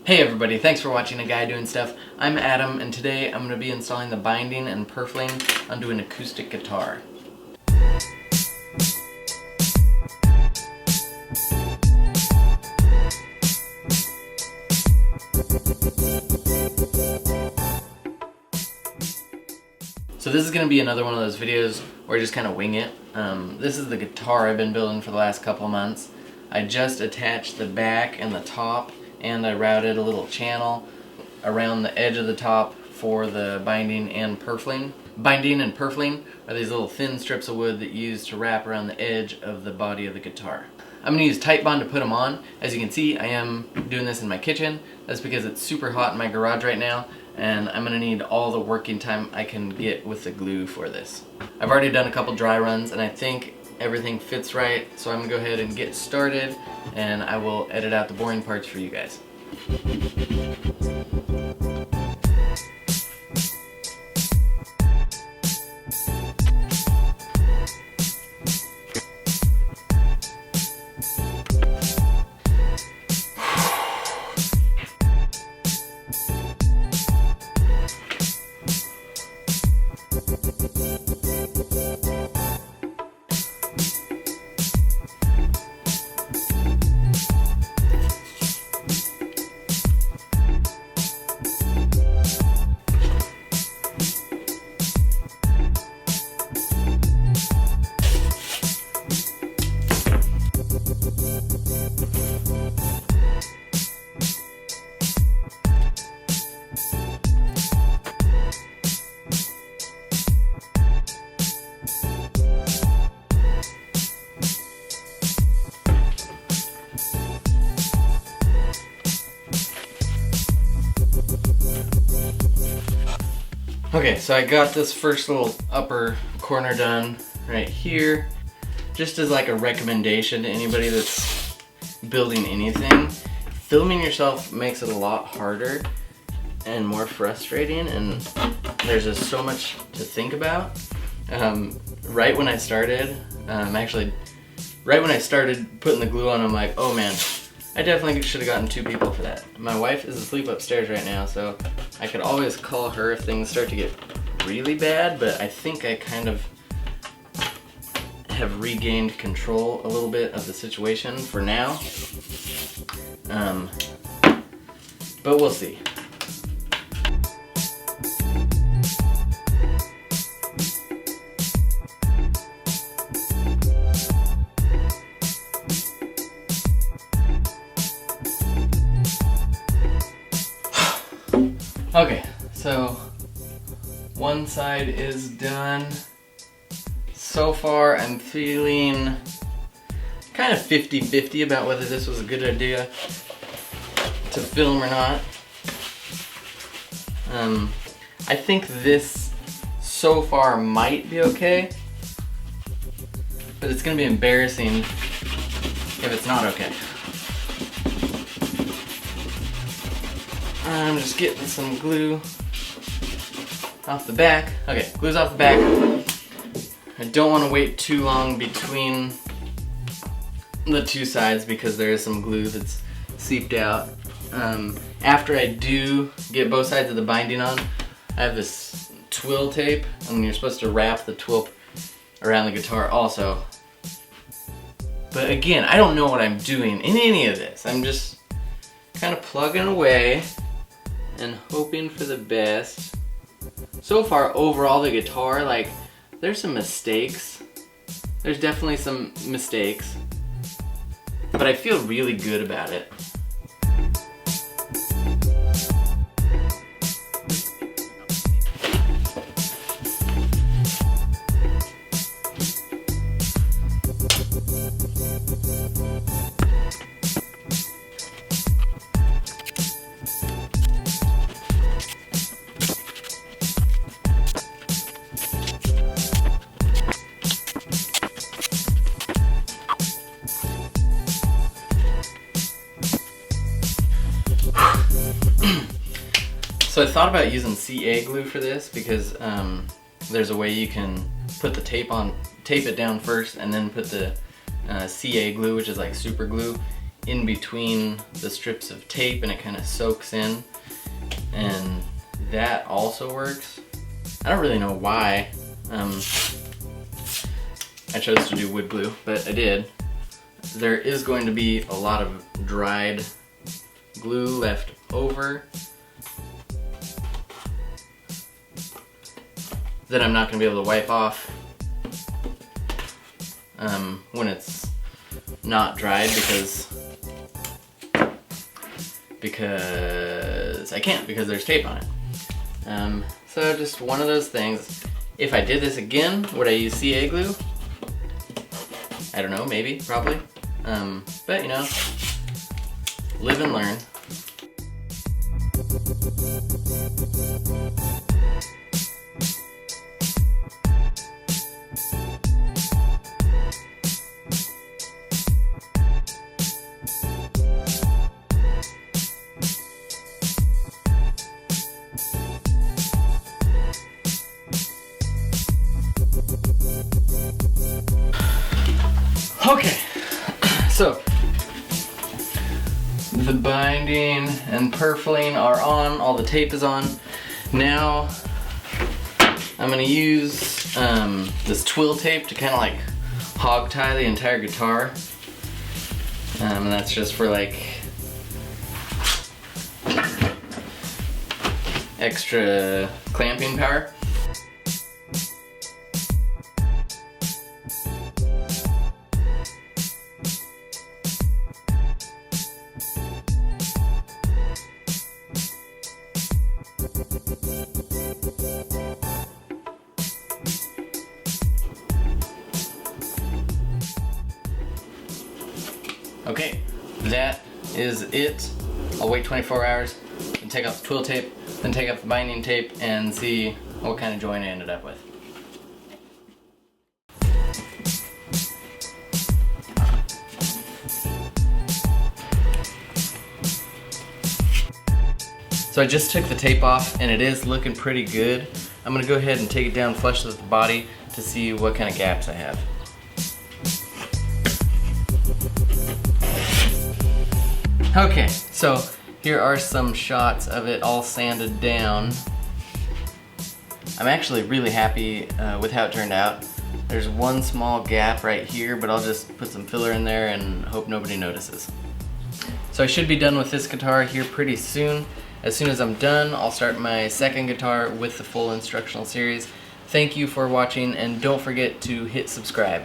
Hey everybody, thanks for watching A Guy Doing Stuff. I'm Adam, and today I'm going to be installing the binding and purfling onto an acoustic guitar. So this is going to be another one of those videos where I just kind of wing it. This is the guitar I've been building for the last couple of months. I just attached the back and the top, and I routed a little channel around the edge of the top for the binding and purfling. Binding and purfling are these little thin strips of wood that you use to wrap around the edge of the body of the guitar. I'm going to use Titebond to put them on. As you can see, I am doing this in my kitchen. That's because it's super hot in my garage right now, and I'm going to need all the working time I can get with the glue for this. I've already done a couple dry runs, and I think everything fits right, so I'm going to go ahead and get started, and I will edit out the boring parts for you guys. Okay, so I got this first little upper corner done right here, just as like a recommendation to anybody that's building anything. Filming yourself makes it a lot harder and more frustrating, and there's just so much to think about. Right when I started, right when I started putting the glue on, I'm like, oh man, I definitely should have gotten 2 people for that. My wife is asleep upstairs right now, so I could always call her if things start to get really bad, but I think I kind of have regained control a little bit of the situation for now. But we'll see. Okay, so one side is done. So far I'm feeling kind of 50-50 about whether this was a good idea to film or not. I think this so far might be okay, but it's gonna be embarrassing if it's not okay. I'm just getting some glue off the back. Okay, glue's off the back. I don't want to wait too long between the 2 sides because there is some glue that's seeped out. After I do get both sides of the binding on, I have this twill tape, and you're supposed to wrap the twill around the guitar also. But again, I don't know what I'm doing in any of this. I'm just kind of plugging away and hoping for the best. So far, overall, the guitar, like, there's some mistakes. There's definitely some mistakes, but I feel really good about it. So I thought about using CA glue for this because there's a way you can put the tape it down first and then put the CA glue, which is like super glue, in between the strips of tape and it kind of soaks in, and that also works. I don't really know why I chose to do wood glue, but I did. There is going to be a lot of dried glue left over that I'm not going to be able to wipe off when it's not dried because I can't, because there's tape on it. So just one of those things. If I did this again, would I use CA glue? I don't know, maybe, probably. But you know, live and learn. Okay, so the binding and purfling are on, all the tape is on. Now I'm gonna use this twill tape to kind of like hog tie the entire guitar. And that's just for like extra clamping power. Okay, that is it. I'll wait 24 hours and take off the twill tape, then take off the binding tape and see what kind of joint I ended up with. So I just took the tape off and it is looking pretty good. I'm gonna go ahead and take it down, flush with the body to see what kind of gaps I have. Okay, so here are some shots of it all sanded down. I'm actually really happy with how it turned out. There's one small gap right here, but I'll just put some filler in there and hope nobody notices. So I should be done with this guitar here pretty soon. As soon as I'm done, I'll start my second guitar with the full instructional series. Thank you for watching, and don't forget to hit subscribe.